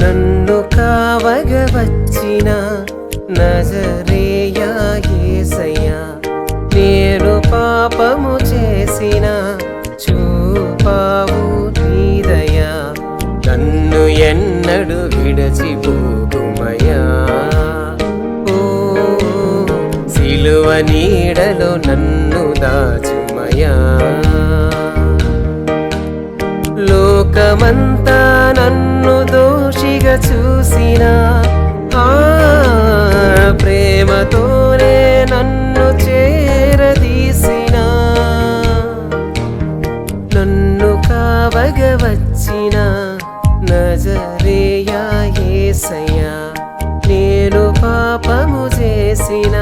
నన్ను కావగ వచ్చిన నజరేయ యేసయ్యా, నేను పాపము చేసిన చూపావు నీ దయా, నన్ను ఎన్నడు విడచిపోకుమయ్యా. ఓ సిలువ నీడలో నన్ను దాచుమయ్యా. లోకమంతా నన్ను దోషిగా చూసిన ప్రేమతోనే నన్ను చేరదీసిన, నన్ను కావగ వచ్చిన నజరేయ యేసయ్యా, నేను పాపము చేసిన